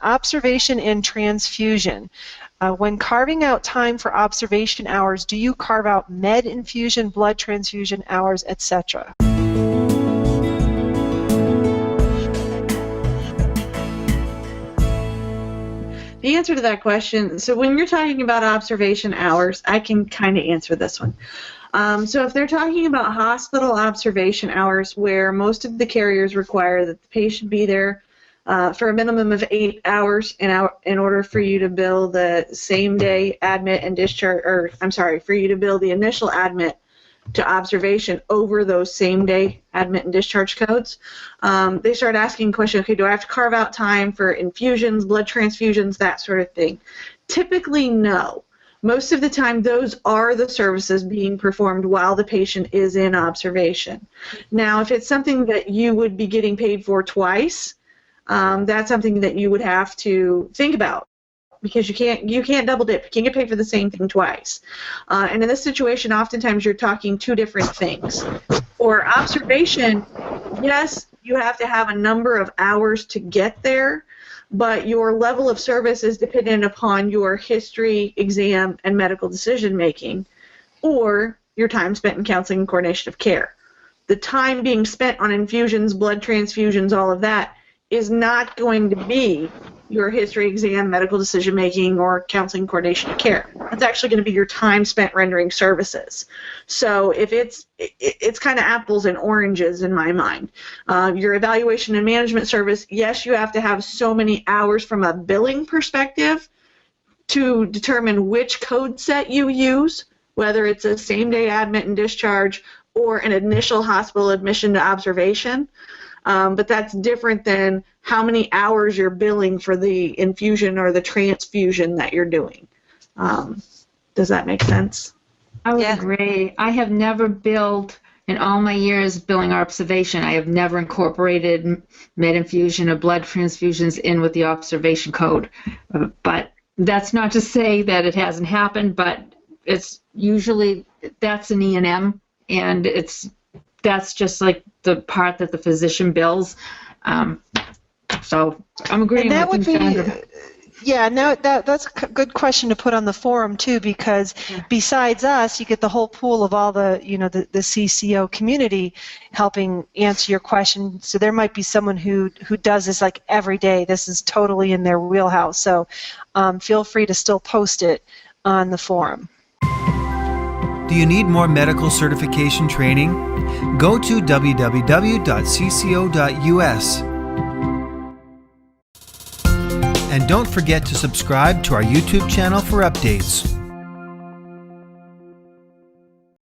observation and transfusion. When carving out time for observation hours, do you carve out med infusion, blood transfusion hours, etc.? The answer to that question, so when you're talking about observation hours, I can kind of answer this one. So if they're talking about hospital observation hours, where most of the carriers require that the patient be there for a minimum of 8 hours in order for you to bill the same day admit and discharge, or I'm sorry, for you to bill the initial admit to observation over those same day admit and discharge codes, they start asking the question, okay, do I have to carve out time for infusions, blood transfusions, that sort of thing? Typically, no. Most of the time, those are the services being performed while the patient is in observation. Now, if it's something that you would be getting paid for twice, that's something that you would have to think about, because you can't double dip. You can't get paid for the same thing twice. And in this situation, oftentimes you're talking two different things. For observation, yes, you have to have a number of hours to get there, but your level of service is dependent upon your history, exam, and medical decision making, or your time spent in counseling and coordination of care. The time being spent on infusions, blood transfusions, all of that is not going to be your history, exam, medical decision making, or counseling coordination of care. It's actually going to be your time spent rendering services. So if it's kind of apples and oranges in my mind. Your evaluation and management service, yes, you have to have so many hours from a billing perspective to determine which code set you use, whether it's a same day admit and discharge or an initial hospital admission to observation. But that's different than how many hours you're billing for the infusion or the transfusion that you're doing. Does that make sense? I would agree. I have never billed, in all my years billing observation, I have never incorporated med infusion or blood transfusions in with the observation code. But that's not to say that it hasn't happened, but it's usually, that's an E&M, and that's just like the part that the physician bills. So I'm agreeing and that with would you, be, Chandra. Yeah, no, that's a good question to put on the forum too, because besides us, you get the whole pool of all the, the CCO community helping answer your question. So there might be someone who does this like every day. This is totally in their wheelhouse. So feel free to still post it on the forum. Do you need more medical certification training? Go to www.cco.us. And don't forget to subscribe to our YouTube channel for updates.